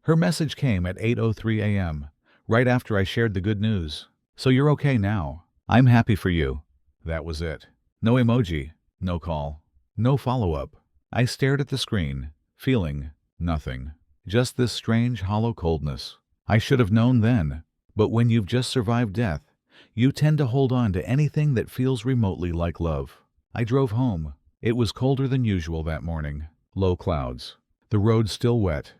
Her message came at 8:03 a.m., right after I shared the good news. "So you're okay now. I'm happy for you." That was it. No emoji, no call, no follow-up. I stared at the screen, feeling nothing. Just this strange, hollow coldness. I should have known then. But when you've just survived death, you tend to hold on to anything that feels remotely like love. I drove home. It was colder than usual that morning. Low clouds. The road still wet,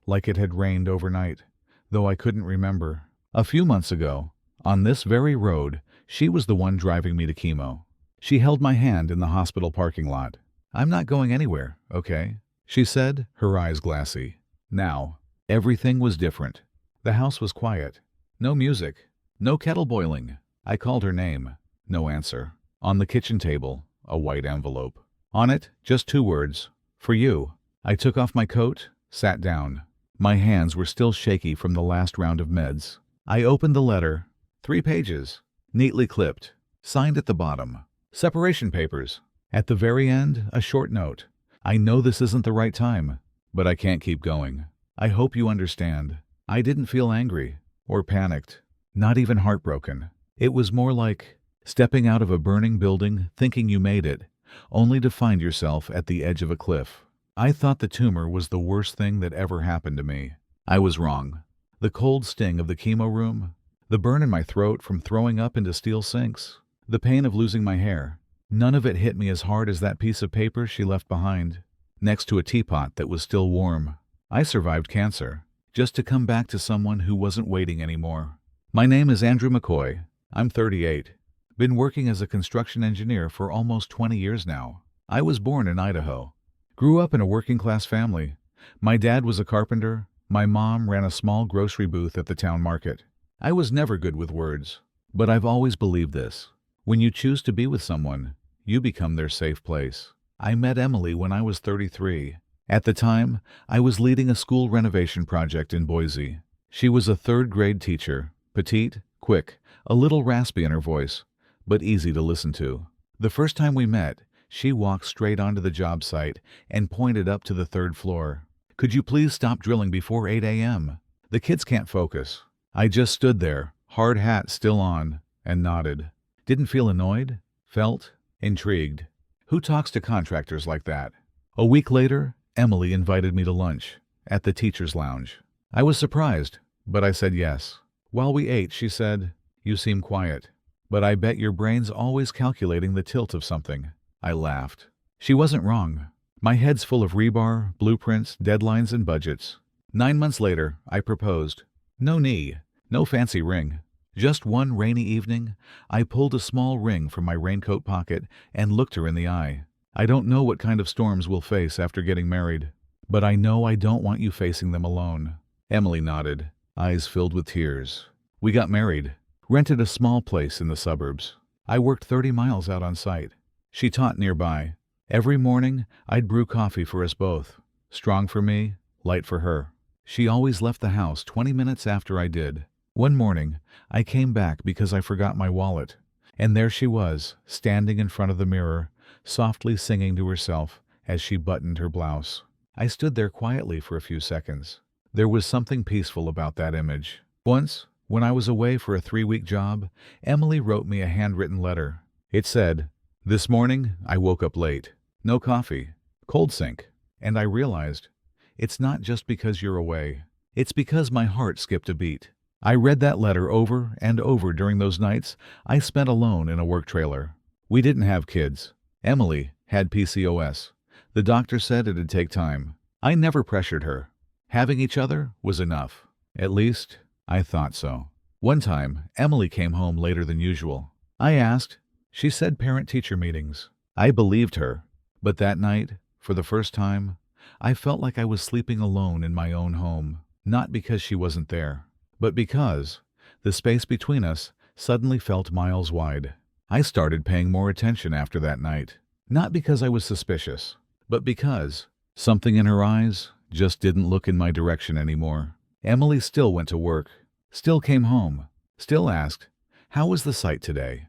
like it had rained overnight, though I couldn't remember. A few months ago, on this very road, she was the one driving me to chemo. She held my hand in the hospital parking lot. "I'm not going anywhere, okay?" she said, her eyes glassy. Now, everything was different. The house was quiet. No music. No kettle boiling. I called her name. No answer. On the kitchen table, a white envelope. On it, just 2 words. "For you." I took off my coat, sat down. My hands were still shaky from the last round of meds. I opened the letter. 3 pages. Neatly clipped. Signed at the bottom. Separation papers. At the very end, a short note. "I know this isn't the right time, but I can't keep going. I hope you understand." I didn't feel angry or panicked, not even heartbroken. It was more like stepping out of a burning building thinking you made it, only to find yourself at the edge of a cliff. I thought the tumor was the worst thing that ever happened to me. I was wrong. The cold sting of the chemo room, the burn in my throat from throwing up into steel sinks, the pain of losing my hair, none of it hit me as hard as that piece of paper she left behind, next to a teapot that was still warm. I survived cancer, just to come back to someone who wasn't waiting anymore. My name is Andrew McCoy. I'm 38. Been working as a construction engineer for almost 20 years now. I was born in Idaho. Grew up in a working-class family. My dad was a carpenter. My mom ran a small grocery booth at the town market. I was never good with words, but I've always believed this. When you choose to be with someone, you become their safe place. I met Emily when I was 33. At the time, I was leading a school renovation project in Boise. She was a 3rd-grade teacher, petite, quick, a little raspy in her voice, but easy to listen to. The first time we met, she walked straight onto the job site and pointed up to the 3rd floor. "Could you please stop drilling before 8 a.m.? The kids can't focus." I just stood there, hard hat still on, and nodded. Didn't feel annoyed, felt intrigued. Who talks to contractors like that? A week later, Emily invited me to lunch at the teacher's lounge. I was surprised, but I said yes. While we ate, she said, "You seem quiet, but I bet your brain's always calculating the tilt of something." I laughed. She wasn't wrong. My head's full of rebar, blueprints, deadlines, and budgets. 9 months later, I proposed. No knee, no fancy ring. Just one rainy evening, I pulled a small ring from my raincoat pocket and looked her in the eye. "I don't know what kind of storms we'll face after getting married, but I know I don't want you facing them alone." Emily nodded, eyes filled with tears. We got married, rented a small place in the suburbs. I worked 30 miles out on site. She taught nearby. Every morning, I'd brew coffee for us both. Strong for me, light for her. She always left the house 20 minutes after I did. One morning, I came back because I forgot my wallet. And there she was, standing in front of the mirror, softly singing to herself as she buttoned her blouse. I stood there quietly for a few seconds. There was something peaceful about that image. Once, when I was away for a 3-week job, Emily wrote me a handwritten letter. It said, "This morning, I woke up late. No coffee. Cold sink." And I realized, it's not just because you're away. It's because my heart skipped a beat. I read that letter over and over during those nights I spent alone in a work trailer. We didn't have kids. Emily had PCOS. The doctor said it'd take time. I never pressured her. Having each other was enough. At least, I thought so. One time, Emily came home later than usual. I asked. She said parent-teacher meetings. I believed her. But that night, for the first time, I felt like I was sleeping alone in my own home. Not because she wasn't there, but because the space between us suddenly felt miles wide. I started paying more attention after that night. Not because I was suspicious, but because something in her eyes just didn't look in my direction anymore. Emily still went to work, still came home, still asked, "How was the site today?"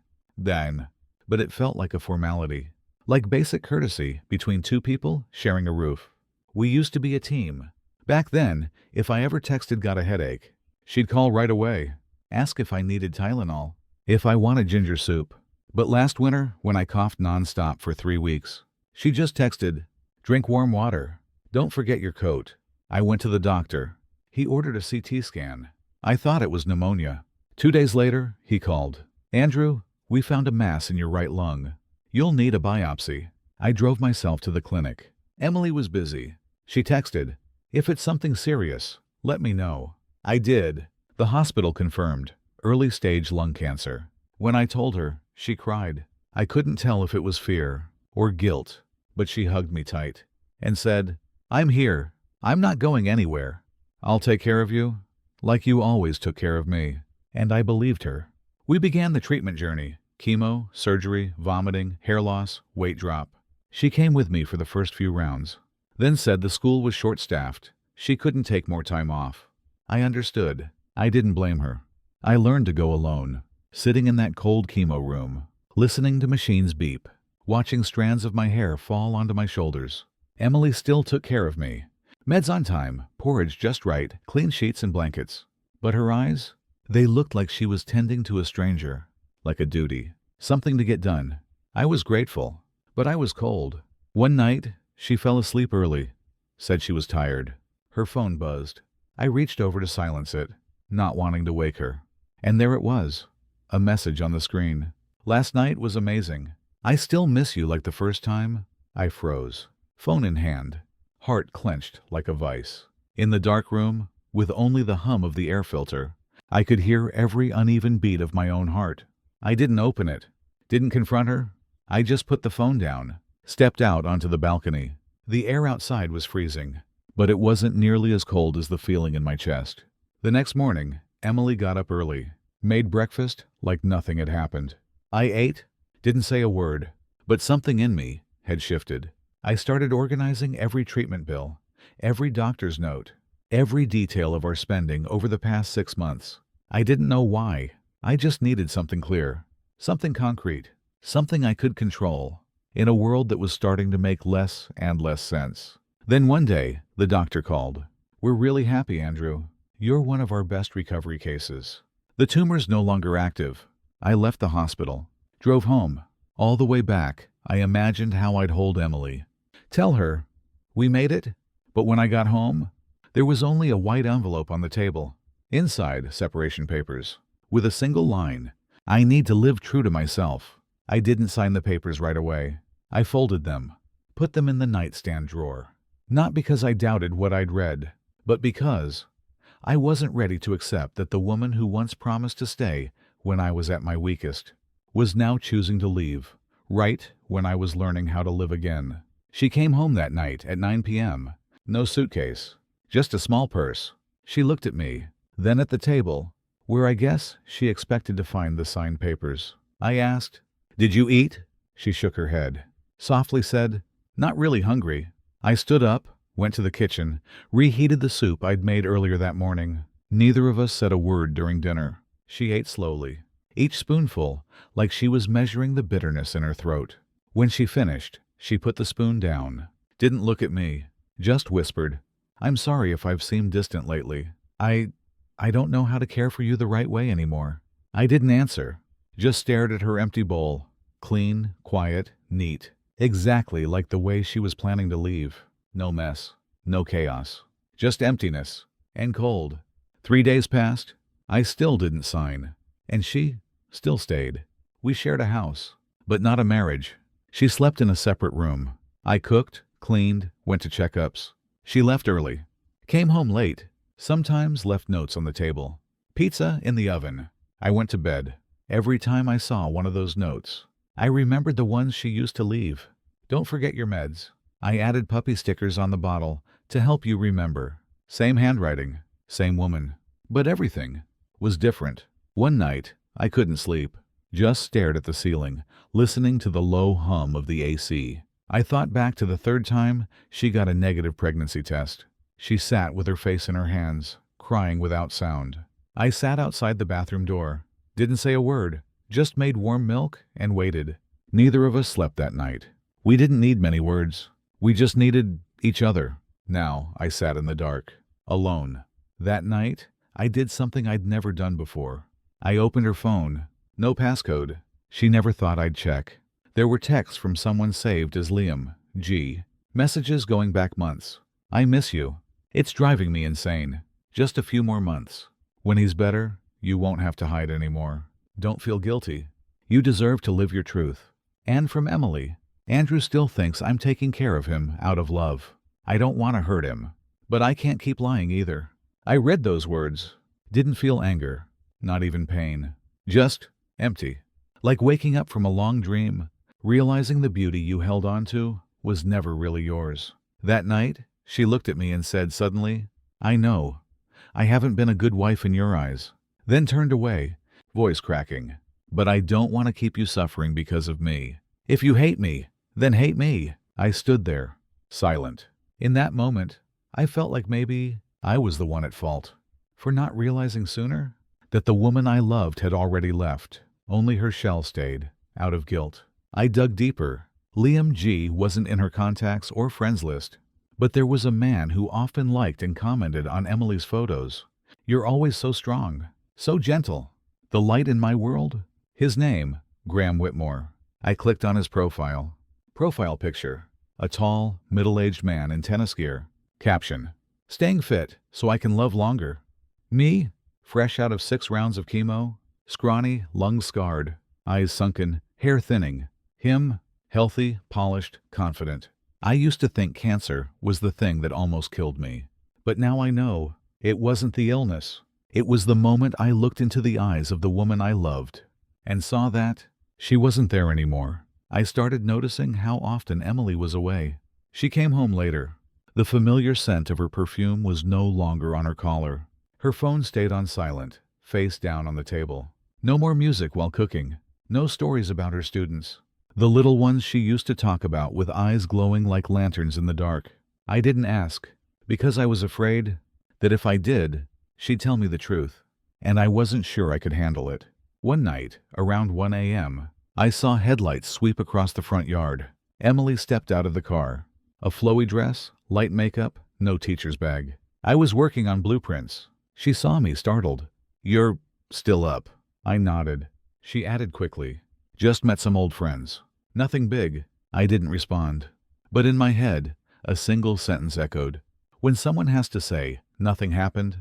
But it felt like a formality, like basic courtesy between 2 people sharing a roof. We used to be a team, Back then, if I ever texted got a headache, she'd call right away, ask if I needed Tylenol, if I wanted ginger soup. But last winter, when I coughed nonstop for 3 weeks, she just texted, "Drink warm water. Don't forget your coat." I went to the doctor. He ordered a CT scan. I thought it was pneumonia. 2 days later, he called. "Andrew, we found a mass in your right lung. You'll need a biopsy." I drove myself to the clinic. Emily was busy. She texted, "If it's something serious, let me know." I did. The hospital confirmed early stage lung cancer. When I told her, she cried. I couldn't tell if it was fear or guilt, but she hugged me tight and said, "I'm here. I'm not going anywhere. I'll take care of you, like you always took care of me." And I believed her. We began the treatment journey: chemo, surgery, vomiting, hair loss, weight drop. She came with me for the first few rounds, then said the school was short-staffed. She couldn't take more time off. I understood. I didn't blame her. I learned to go alone, sitting in that cold chemo room, listening to machines beep, watching strands of my hair fall onto my shoulders. Emily still took care of me. Meds on time, porridge just right, clean sheets and blankets. But her eyes? They looked like she was tending to a stranger, like a duty, something to get done. I was grateful, but I was cold. One night, she fell asleep early, said she was tired. Her phone buzzed. I reached over to silence it, not wanting to wake her. And there it was, a message on the screen. "Last night was amazing. I still miss you like the first time." I froze, phone in hand, heart clenched like a vice. In the dark room, with only the hum of the air filter, I could hear every uneven beat of my own heart. I didn't open it, didn't confront her. I just put the phone down, stepped out onto the balcony. The air outside was freezing, but it wasn't nearly as cold as the feeling in my chest. The next morning, Emily got up early, made breakfast like nothing had happened. I ate, didn't say a word, but something in me had shifted. I started organizing every treatment bill, every doctor's note, every detail of our spending over the past 6 months. I didn't know why. I just needed something clear, something concrete, something I could control, in a world that was starting to make less and less sense. Then one day, the doctor called. "We're really happy, Andrew. You're one of our best recovery cases. The tumor's no longer active." I left the hospital, drove home. All the way back, I imagined how I'd hold Emily, tell her, "We made it." But when I got home, there was only a white envelope on the table. Inside, separation papers, with a single line, "I need to live true to myself." I didn't sign the papers right away. I folded them, put them in the nightstand drawer. Not because I doubted what I'd read, but because I wasn't ready to accept that the woman who once promised to stay when I was at my weakest was now choosing to leave, right when I was learning how to live again. She came home that night at 9 p.m. No suitcase, just a small purse. She looked at me, then at the table, where I guess she expected to find the signed papers. I asked, "Did you eat?" She shook her head, softly said, "Not really hungry." I stood up, went to the kitchen, reheated the soup I'd made earlier that morning. Neither of us said a word during dinner. She ate slowly, each spoonful like she was measuring the bitterness in her throat. When she finished, she put the spoon down, didn't look at me, just whispered, "I'm sorry if I've seemed distant lately. I don't know how to care for you the right way anymore." I didn't answer, just stared at her empty bowl, clean, quiet, neat, exactly like the way she was planning to leave. No mess, no chaos, just emptiness and cold. 3 days passed. I still didn't sign, and she still stayed. We shared a house, but not a marriage. She slept in a separate room. I cooked, cleaned, went to checkups. She left early, came home late, sometimes left notes on the table. Pizza in the oven. I went to bed. Every time I saw one of those notes, I remembered the ones she used to leave. "Don't forget your meds." I added puppy stickers on the bottle to help you remember. Same handwriting, same woman. But everything was different. One night, I couldn't sleep. Just stared at the ceiling, listening to the low hum of the AC. I thought back to the 3rd time she got a negative pregnancy test. She sat with her face in her hands, crying without sound. I sat outside the bathroom door, didn't say a word, just made warm milk and waited. Neither of us slept that night. We didn't need many words. We just needed each other. Now I sat in the dark, alone. That night, I did something I'd never done before. I opened her phone. No passcode. She never thought I'd check. There were texts from someone saved as Liam G. Messages going back months. I miss you. It's driving me insane. Just a few more months. When he's better, you won't have to hide anymore. Don't feel guilty. You deserve to live your truth. And from Emily. Andrew still thinks I'm taking care of him out of love. I don't want to hurt him. But I can't keep lying either. I read those words. Didn't feel anger. Not even pain. Just empty. Like waking up from a long dream, realizing the beauty you held on to was never really yours. That night, she looked at me and said suddenly, I know. I haven't been a good wife in your eyes. Then turned away, voice cracking. But I don't want to keep you suffering because of me. If you hate me, then hate me. I stood there, silent. In that moment, I felt like maybe I was the one at fault for not realizing sooner that the woman I loved had already left. Only her shell stayed, out of guilt. I dug deeper. Liam G. wasn't in her contacts or friends list, but there was a man who often liked and commented on Emily's photos. You're always so strong, so gentle. The light in my world? His name, Graham Whitmore. I clicked on his profile. Profile picture. A tall, middle-aged man in tennis gear. Caption. Staying fit so I can love longer. Me, fresh out of 6 rounds of chemo, scrawny, lungs scarred, eyes sunken, hair thinning. Him, healthy, polished, confident. I used to think cancer was the thing that almost killed me. But now I know it wasn't the illness. It was the moment I looked into the eyes of the woman I loved and saw that she wasn't there anymore. I started noticing how often Emily was away. She came home later. The familiar scent of her perfume was no longer on her collar. Her phone stayed on silent, face down on the table. No more music while cooking. No stories about her students. The little ones she used to talk about with eyes glowing like lanterns in the dark. I didn't ask, because I was afraid that if I did, she'd tell me the truth. And I wasn't sure I could handle it. One night, around 1 a.m., I saw headlights sweep across the front yard. Emily stepped out of the car. A flowy dress, light makeup, no teacher's bag. I was working on blueprints. She saw me, startled. You're still up. I nodded. She added quickly. Just met some old friends. Nothing big. I didn't respond. But in my head, a single sentence echoed. When someone has to say, nothing happened,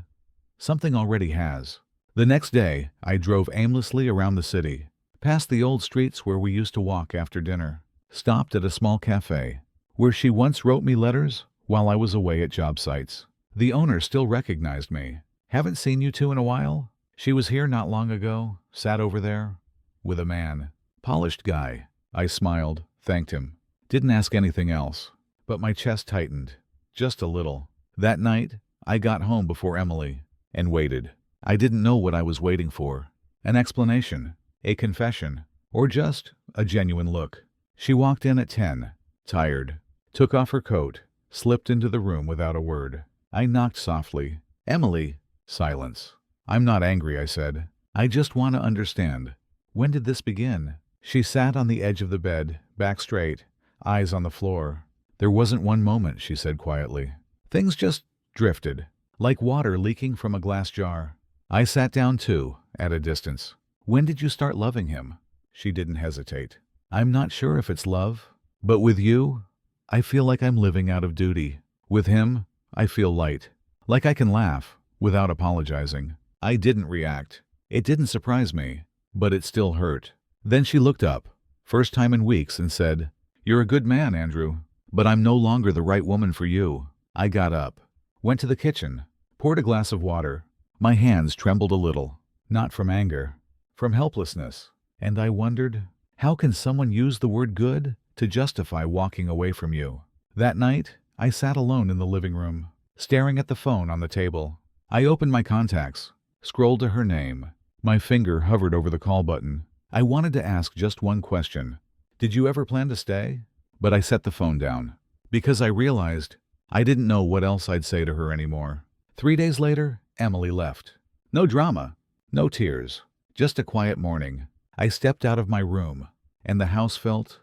something already has. The next day, I drove aimlessly around the city, past the old streets where we used to walk after dinner, stopped at a small cafe, where she once wrote me letters while I was away at job sites. The owner still recognized me. Haven't seen you two in a while? She was here not long ago, sat over there, with a man. Polished guy. I smiled, thanked him. Didn't ask anything else, but my chest tightened, just a little. That night, I got home before Emily, and waited. I didn't know what I was waiting for. An explanation, a confession, or just a genuine look. She walked in at 10, tired, took off her coat, slipped into the room without a word. I knocked softly. Emily. Silence. I'm not angry, I said. I just want to understand. When did this begin? She sat on the edge of the bed, back straight, eyes on the floor. There wasn't one moment, she said quietly. Things just drifted, like water leaking from a glass jar. I sat down too, at a distance. When did you start loving him? She didn't hesitate. I'm not sure if it's love, but with you, I feel like I'm living out of duty. With him, I feel light, like I can laugh without apologizing. I didn't react. It didn't surprise me, but it still hurt. Then she looked up, first time in weeks, and said, You're a good man, Andrew, but I'm no longer the right woman for you. I got up, went to the kitchen, poured a glass of water. My hands trembled a little, not from anger, from helplessness. And I wondered, how can someone use the word good to justify walking away from you? That night, I sat alone in the living room, staring at the phone on the table. I opened my contacts, scrolled to her name. My finger hovered over the call button. I wanted to ask just one question. Did you ever plan to stay? But I set the phone down, because I realized I didn't know what else I'd say to her anymore. 3 days later, Emily left. No drama, no tears, just a quiet morning. I stepped out of my room, and the house felt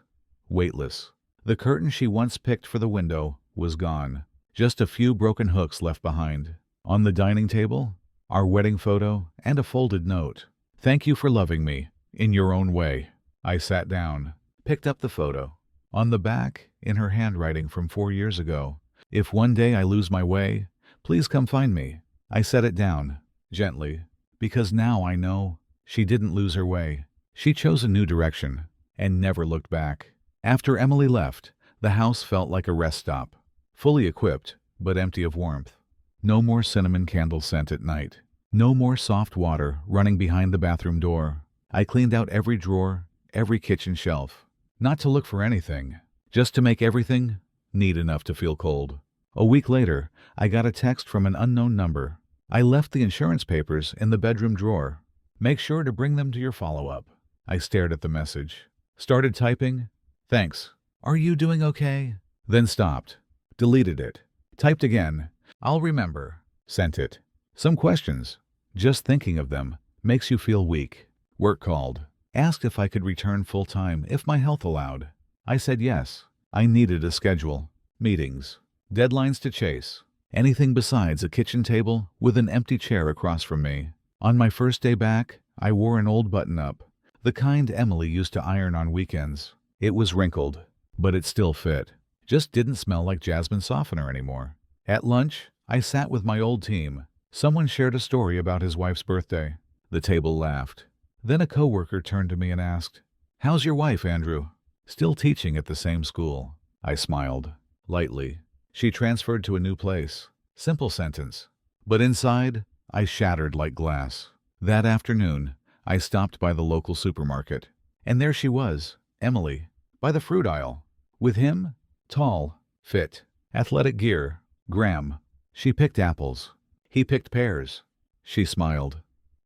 weightless. The curtain she once picked for the window was gone. Just a few broken hooks left behind. On the dining table, our wedding photo and a folded note. "Thank you for loving me, in your own way." I sat down, picked up the photo. On the back, in her handwriting from 4 years ago, "If one day I lose my way, please come find me." I set it down, gently, because now I know she didn't lose her way. She chose a new direction and never looked back. After Emily left, the house felt like a rest stop, fully equipped, but empty of warmth. No more cinnamon candle scent at night. No more soft water running behind the bathroom door. I cleaned out every drawer, every kitchen shelf. Not to look for anything, just to make everything neat enough to feel cold. A week later, I got a text from an unknown number. "I left the insurance papers in the bedroom drawer. Make sure to bring them to your follow-up." I stared at the message, started typing, "Thanks. Are you doing okay?" Then stopped, deleted it, typed again, "I'll remember," sent it. Some questions. Just thinking of them makes you feel weak. Work called. Asked if I could return full-time if my health allowed. I said yes. I needed a schedule, meetings, deadlines to chase, anything besides a kitchen table with an empty chair across from me. On my first day back, I wore an old button-up, the kind Emily used to iron on weekends. It was wrinkled, but it still fit. Just didn't smell like jasmine softener anymore. At lunch, I sat with my old team. Someone shared a story about his wife's birthday. The table laughed. Then a coworker turned to me and asked, "How's your wife, Andrew?" "Still teaching at the same school." I smiled, lightly. "She transferred to a new place." Simple sentence. But inside, I shattered like glass. That afternoon, I stopped by the local supermarket. And there she was, Emily, by the fruit aisle. With him, tall, fit, athletic gear, Graham. She picked apples. He picked pears. She smiled.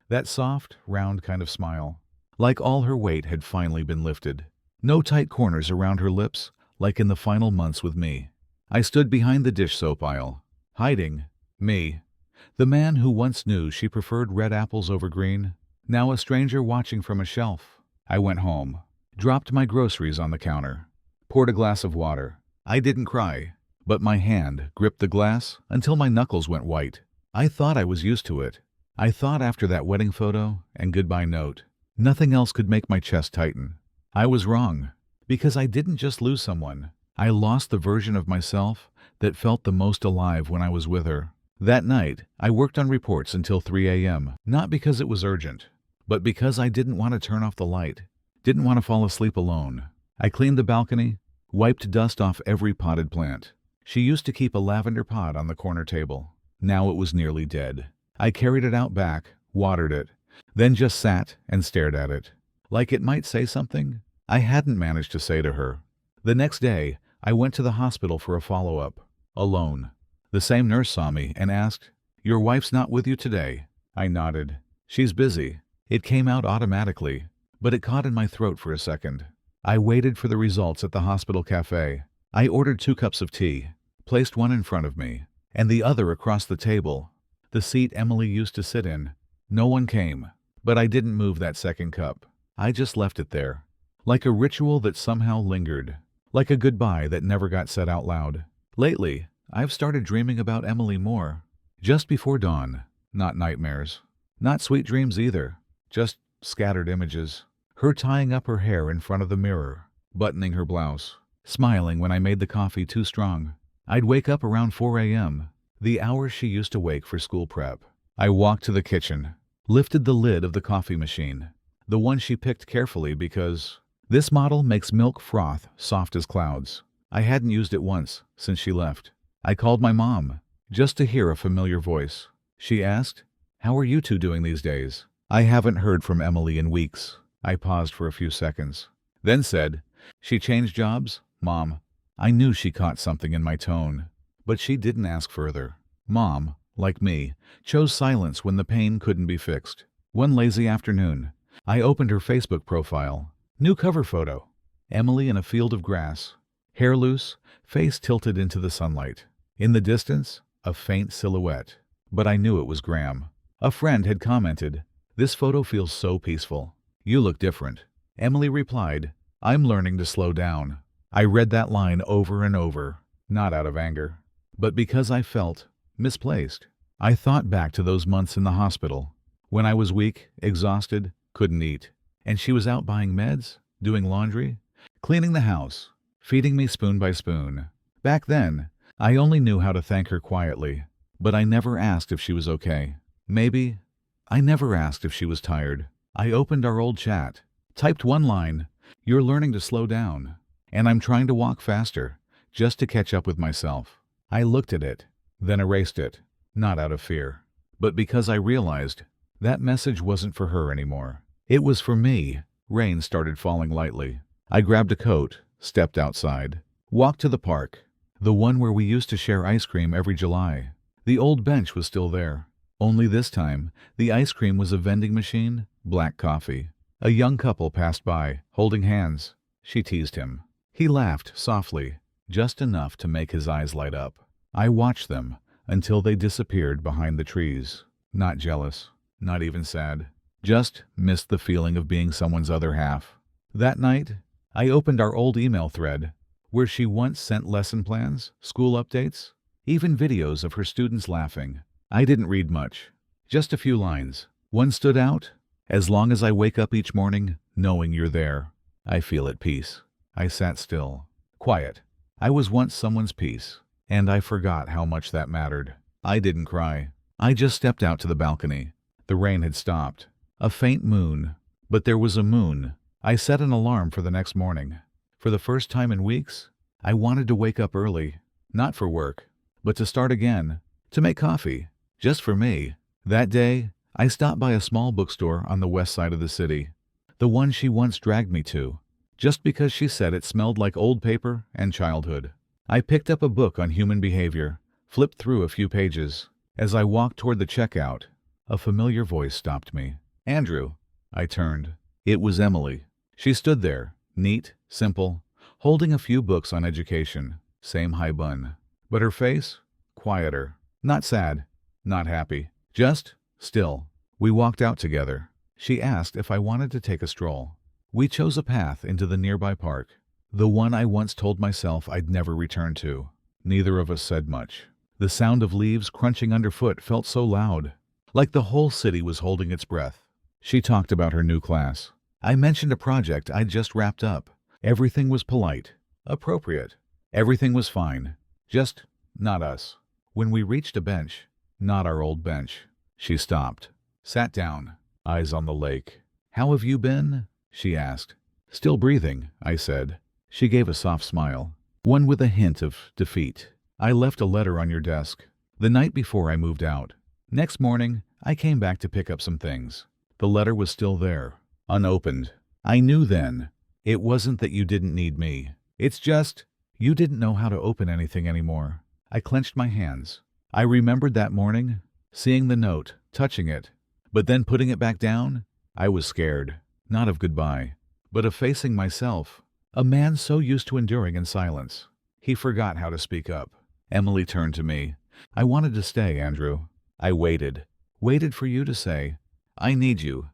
That soft, round kind of smile. Like all her weight had finally been lifted. No tight corners around her lips, like in the final months with me. I stood behind the dish soap aisle, hiding, me, the man who once knew she preferred red apples over green, now a stranger watching from a shelf. I went home, dropped my groceries on the counter, poured a glass of water. I didn't cry, but my hand gripped the glass until my knuckles went white. I thought I was used to it. I thought after that wedding photo and goodbye note, nothing else could make my chest tighten. I was wrong, because I didn't just lose someone. I lost the version of myself that felt the most alive when I was with her. That night, I worked on reports until 3 a.m., not because it was urgent, but because I didn't want to turn off the light, didn't want to fall asleep alone. I cleaned the balcony, wiped dust off every potted plant. She used to keep a lavender pot on the corner table. Now it was nearly dead. I carried it out back, watered it, then just sat and stared at it. Like it might say something I hadn't managed to say to her. The next day, I went to the hospital for a follow-up, alone. The same nurse saw me and asked, "Your wife's not with you today?" I nodded. "She's busy." It came out automatically, but it caught in my throat for a second. I waited for the results at the hospital cafe. I ordered 2 cups of tea, placed one in front of me, and the other across the table, the seat Emily used to sit in. No one came, but I didn't move that second cup. I just left it there, like a ritual that somehow lingered, like a goodbye that never got said out loud. Lately, I've started dreaming about Emily more. Just before dawn, not nightmares. Not sweet dreams either, just scattered images. Her tying up her hair in front of the mirror, buttoning her blouse, smiling when I made the coffee too strong. I'd wake up around 4 a.m., the hours she used to wake for school prep. I walked to the kitchen, lifted the lid of the coffee machine, the one she picked carefully because this model makes milk froth soft as clouds. I hadn't used it once since she left. I called my mom, just to hear a familiar voice. She asked, "How are you two doing these days?" I haven't heard from Emily in weeks. I paused for a few seconds, then said, "She changed jobs, Mom." I knew she caught something in my tone, but she didn't ask further. Mom, like me, chose silence when the pain couldn't be fixed. One lazy afternoon, I opened her Facebook profile. New cover photo. Emily in a field of grass, hair loose, face tilted into the sunlight. In the distance, a faint silhouette. But I knew it was Graham. A friend had commented, "This photo feels so peaceful. You look different." Emily replied, "I'm learning to slow down." I read that line over and over, not out of anger, but because I felt misplaced. I thought back to those months in the hospital, when I was weak, exhausted, couldn't eat, and she was out buying meds, doing laundry, cleaning the house, feeding me spoon by spoon. Back then, I only knew how to thank her quietly, but I never asked if she was okay. Maybe I never asked if she was tired. I opened our old chat, typed one line, "You're learning to slow down," and I'm trying to walk faster, just to catch up with myself. I looked at it, then erased it, not out of fear, but because I realized that message wasn't for her anymore. It was for me. Rain started falling lightly. I grabbed a coat, stepped outside, walked to the park, the one where we used to share ice cream every July. The old bench was still there. Only this time, the ice cream was a vending machine, black coffee. A young couple passed by, holding hands. She teased him. He laughed softly, just enough to make his eyes light up. I watched them until they disappeared behind the trees. Not jealous, not even sad. Just missed the feeling of being someone's other half. That night, I opened our old email thread, where she once sent lesson plans, school updates, even videos of her students laughing. I didn't read much, just a few lines. One stood out: "As long as I wake up each morning knowing you're there, I feel at peace." I sat still, quiet. I was once someone's peace, and I forgot how much that mattered. I didn't cry. I just stepped out to the balcony. The rain had stopped. A faint moon, but there was a moon. I set an alarm for the next morning. For the first time in weeks, I wanted to wake up early, not for work, but to start again, to make coffee, just for me. That day, I stopped by a small bookstore on the west side of the city, the one she once dragged me to, just because she said it smelled like old paper and childhood. I picked up a book on human behavior, flipped through a few pages. As I walked toward the checkout, a familiar voice stopped me. "Andrew." I turned. It was Emily. She stood there, neat, simple, holding a few books on education, same high bun. But her face? Quieter. Not sad, not happy, just still. We walked out together. She asked if I wanted to take a stroll. We chose a path into the nearby park, the one I once told myself I'd never return to. Neither of us said much. The sound of leaves crunching underfoot felt so loud, like the whole city was holding its breath. She talked about her new class. I mentioned a project I'd just wrapped up. Everything was polite, appropriate. Everything was fine. Just not us. When we reached a bench, not our old bench, she stopped, sat down, eyes on the lake. "How have you been?" she asked. "Still breathing," I said. She gave a soft smile, one with a hint of defeat. "I left a letter on your desk the night before I moved out. Next morning, I came back to pick up some things. The letter was still there, unopened. I knew then. It wasn't that you didn't need me. It's just, you didn't know how to open anything anymore." I clenched my hands. I remembered that morning, seeing the note, touching it, but then putting it back down. I was scared, not of goodbye, but of facing myself, a man so used to enduring in silence. He forgot how to speak up. Emily turned to me. "I wanted to stay, Andrew. I waited for you to say, 'I need you.'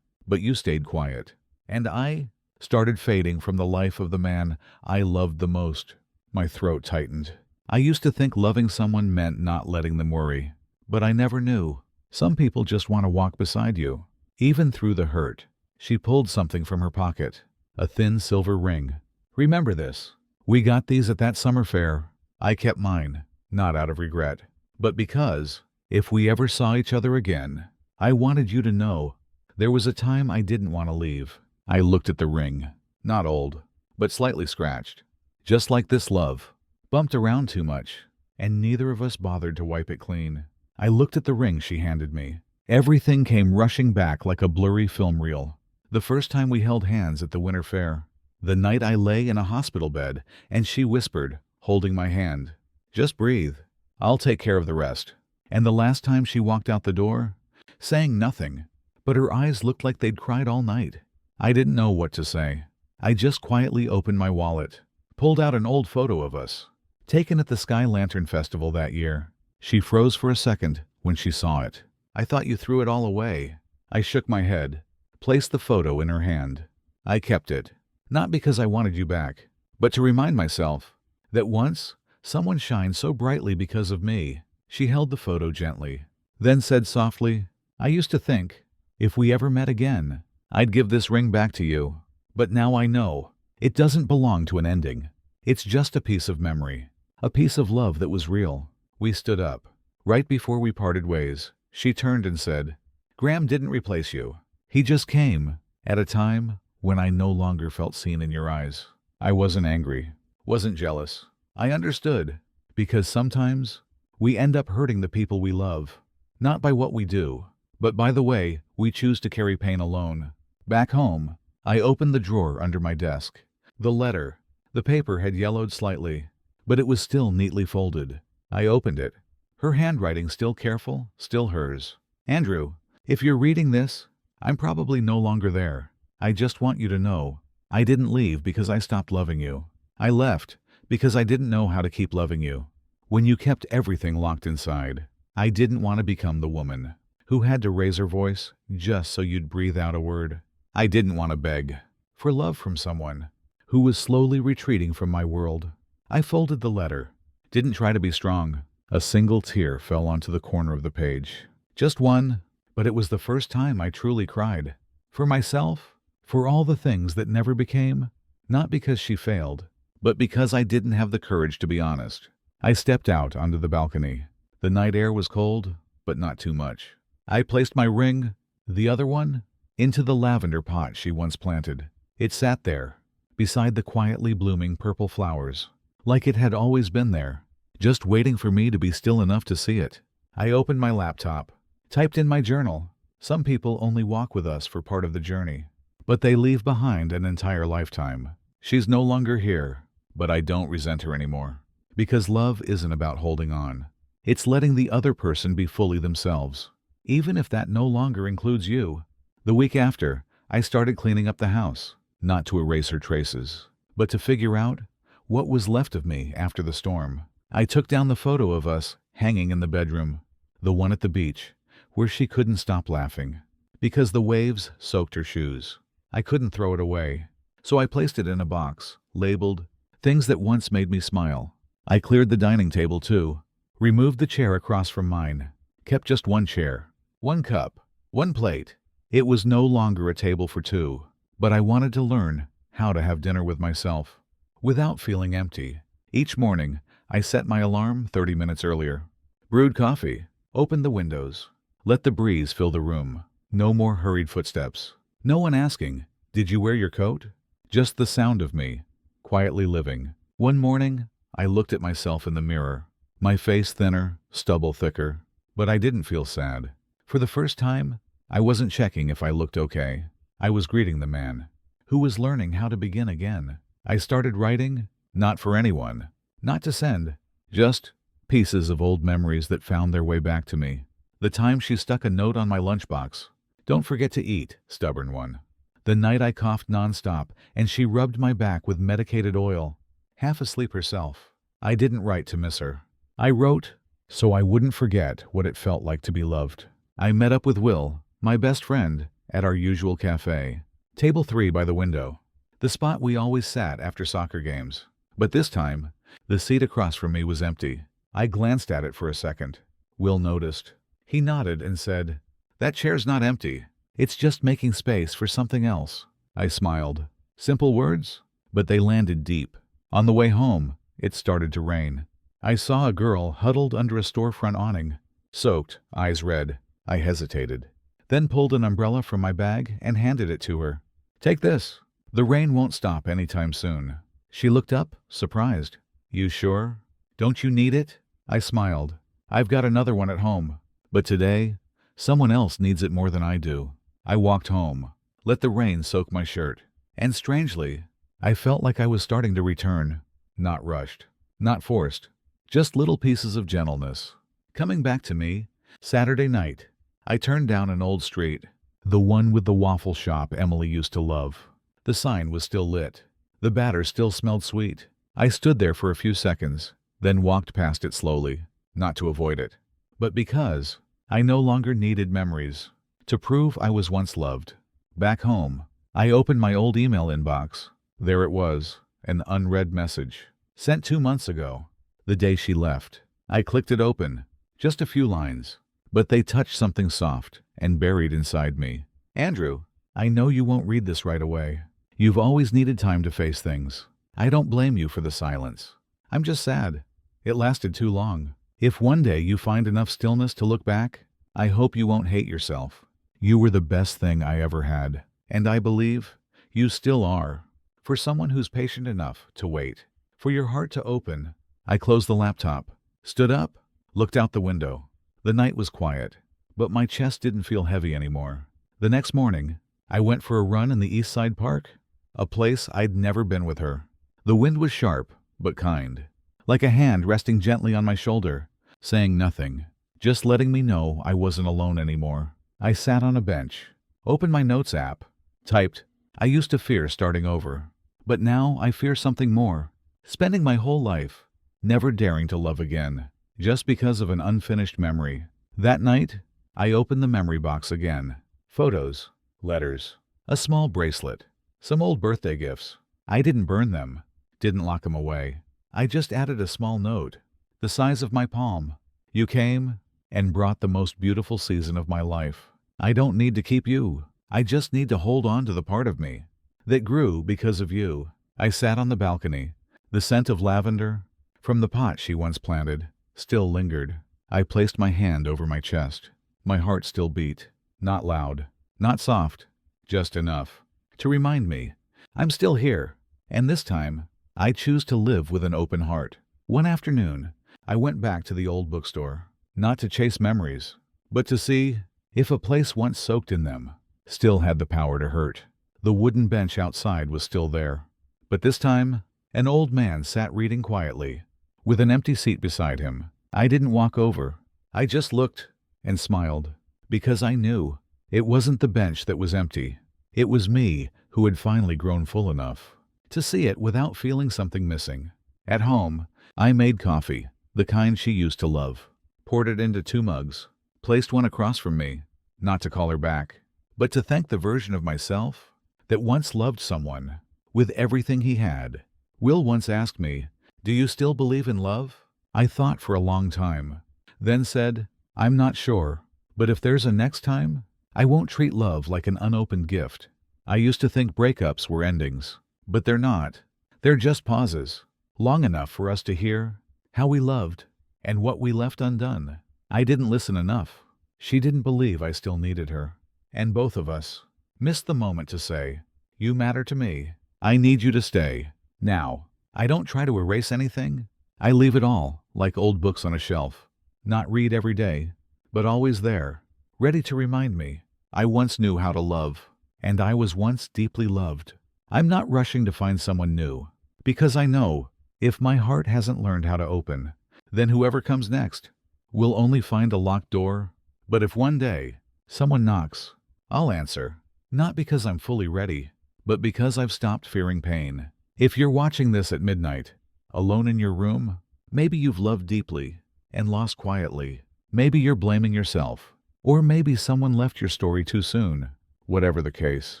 But you stayed quiet. And I started fading from the life of the man I loved the most." My throat tightened. I used to think loving someone meant not letting them worry, but I never knew. Some people just want to walk beside you, even through the hurt. She pulled something from her pocket, a thin silver ring. "Remember this. We got these at that summer fair." I kept mine, not out of regret, but because, if we ever saw each other again, I wanted you to know there was a time I didn't want to leave. I looked at the ring, not old, but slightly scratched. Just like this love, bumped around too much, and neither of us bothered to wipe it clean. I looked at the ring she handed me. Everything came rushing back like a blurry film reel. The first time we held hands at the winter fair. The night I lay in a hospital bed, and she whispered, holding my hand, "Just breathe. I'll take care of the rest." And the last time she walked out the door, saying nothing, but her eyes looked like they'd cried all night. I didn't know what to say. I just quietly opened my wallet, pulled out an old photo of us, taken at the Sky Lantern Festival that year. She froze for a second when she saw it. "I thought you threw it all away." I shook my head, placed the photo in her hand. "I kept it, not because I wanted you back, but to remind myself that once Someone shined so brightly because of me. She held the photo gently, then said softly, I used to think, if we ever met again, I'd give this ring back to you. But now I know, it doesn't belong to an ending. It's just a piece of memory, a piece of love that was real. We stood up. Right before we parted ways, she turned and said, Graham didn't replace you. He just came at a time when I no longer felt seen in your eyes. I wasn't angry, wasn't jealous. I understood, because sometimes we end up hurting the people we love, not by what we do, but by the way we choose to carry pain alone. Back home, I opened the drawer under my desk. The letter, the paper had yellowed slightly, but it was still neatly folded. I opened it. Her handwriting still careful, still hers. Andrew, if you're reading this, I'm probably no longer there. I just want you to know, I didn't leave because I stopped loving you. I left because I didn't know how to keep loving you. When you kept everything locked inside, I didn't want to become the woman who had to raise her voice just so you'd breathe out a word. I didn't want to beg for love from someone who was slowly retreating from my world. I folded the letter, didn't try to be strong. A single tear fell onto the corner of the page. Just one, but it was the first time I truly cried. For myself, for all the things that never became, not because she failed, but because I didn't have the courage to be honest. I stepped out onto the balcony. The night air was cold, but not too much. I placed my ring, the other one, into the lavender pot she once planted. It sat there, beside the quietly blooming purple flowers, like it had always been there, just waiting for me to be still enough to see it. I opened my laptop, typed in my journal. Some people only walk with us for part of the journey, but they leave behind an entire lifetime. She's no longer here, but I don't resent her anymore. Because love isn't about holding on. It's letting the other person be fully themselves, even if that no longer includes you. The week after, I started cleaning up the house, not to erase her traces, but to figure out what was left of me after the storm. I took down the photo of us hanging in the bedroom, the one at the beach, where she couldn't stop laughing, because the waves soaked her shoes. I couldn't throw it away, so I placed it in a box, labeled, Things That Once Made Me Smile. I cleared the dining table too, removed the chair across from mine, kept just one chair, one cup, one plate. It was no longer a table for two, but I wanted to learn how to have dinner with myself, without feeling empty. Each morning, I set my alarm 30 minutes earlier, brewed coffee, opened the windows, let the breeze fill the room. No more hurried footsteps. No one asking, did you wear your coat? Just the sound of me, quietly living. One morning, I looked at myself in the mirror, my face thinner, stubble thicker, but I didn't feel sad. For the first time, I wasn't checking if I looked okay. I was greeting the man who was learning how to begin again. I started writing, not for anyone, not to send, just pieces of old memories that found their way back to me. The time she stuck a note on my lunchbox, don't forget to eat, stubborn one. The night I coughed nonstop and she rubbed my back with medicated oil, half asleep herself. I didn't write to miss her. I wrote so I wouldn't forget what it felt like to be loved. I met up with Will, my best friend, at our usual cafe, table 3 by the window, the spot we always sat after soccer games. But this time, the seat across from me was empty. I glanced at it for a second. Will noticed. He nodded and said, That chair's not empty. It's just making space for something else. I smiled. Simple words, but they landed deep. On the way home, it started to rain. I saw a girl huddled under a storefront awning, soaked, eyes red. I hesitated, then pulled an umbrella from my bag and handed it to her. Take this. The rain won't stop anytime soon. She looked up, surprised. You sure? Don't you need it? I smiled. I've got another one at home. But today, someone else needs it more than I do. I walked home, let the rain soak my shirt. And strangely, I felt like I was starting to return. Not rushed, not forced. Just little pieces of gentleness. Coming back to me, Saturday night, I turned down an old street. The one with the waffle shop Emily used to love. The sign was still lit. The batter still smelled sweet. I stood there for a few seconds, then walked past it slowly, not to avoid it, but because I no longer needed memories to prove I was once loved. Back home, I opened my old email inbox. There it was, an unread message, sent 2 months ago. The day she left. I clicked it open. Just a few lines. But they touched something soft and buried inside me. Andrew, I know you won't read this right away. You've always needed time to face things. I don't blame you for the silence. I'm just sad. It lasted too long. If one day you find enough stillness to look back, I hope you won't hate yourself. You were the best thing I ever had. And I believe you still are. For someone who's patient enough to wait. For your heart to open. I closed the laptop, stood up, looked out the window. The night was quiet, but my chest didn't feel heavy anymore. The next morning, I went for a run in the East Side Park, a place I'd never been with her. The wind was sharp, but kind, like a hand resting gently on my shoulder, saying nothing, just letting me know I wasn't alone anymore. I sat on a bench, opened my notes app, typed, I used to fear starting over, but now I fear something more, spending my whole life never daring to love again, just because of an unfinished memory. That night, I opened the memory box again. Photos, letters, a small bracelet, some old birthday gifts. I didn't burn them, didn't lock them away. I just added a small note, the size of my palm. You came and brought the most beautiful season of my life. I don't need to keep you. I just need to hold on to the part of me that grew because of you. I sat on the balcony. The scent of lavender from the pot she once planted still lingered. I placed my hand over my chest. My heart still beat. Not loud, not soft, just enough to remind me I'm still here. And this time, I choose to live with an open heart. One afternoon, I went back to the old bookstore, not to chase memories, but to see if a place once soaked in them still had the power to hurt. The wooden bench outside was still there, but this time, an old man sat reading quietly, with an empty seat beside him. I didn't walk over. I just looked and smiled, because I knew it wasn't the bench that was empty. It was me who had finally grown full enough to see it without feeling something missing. At home, I made coffee, the kind she used to love, poured it into 2 mugs, placed one across from me, not to call her back, but to thank the version of myself that once loved someone with everything he had. Will once asked me, "Do you still believe in love?" I thought for a long time, then said, "I'm not sure, but if there's a next time, I won't treat love like an unopened gift." I used to think breakups were endings, but they're not. They're just pauses, long enough for us to hear how we loved and what we left undone. I didn't listen enough. She didn't believe I still needed her. And both of us missed the moment to say, "You matter to me. I need you to stay." Now, I don't try to erase anything. I leave it all, like old books on a shelf. Not read every day, but always there, ready to remind me I once knew how to love, and I was once deeply loved. I'm not rushing to find someone new, because I know if my heart hasn't learned how to open, then whoever comes next will only find a locked door. But if one day someone knocks, I'll answer, not because I'm fully ready, but because I've stopped fearing pain. If you're watching this at midnight, alone in your room, maybe you've loved deeply and lost quietly. Maybe you're blaming yourself, or maybe someone left your story too soon. Whatever the case,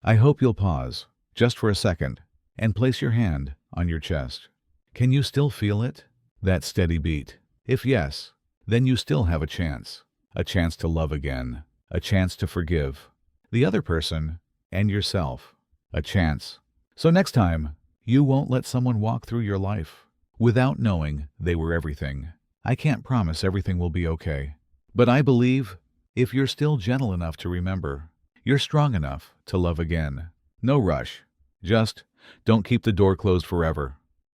I hope you'll pause, just for a second, and place your hand on your chest. Can you still feel it? That steady beat? If yes, then you still have a chance to love again, a chance to forgive the other person and yourself, a chance. So next time, you won't let someone walk through your life without knowing they were everything. I can't promise everything will be okay, but I believe if you're still gentle enough to remember, you're strong enough to love again. No rush. Just don't keep the door closed forever.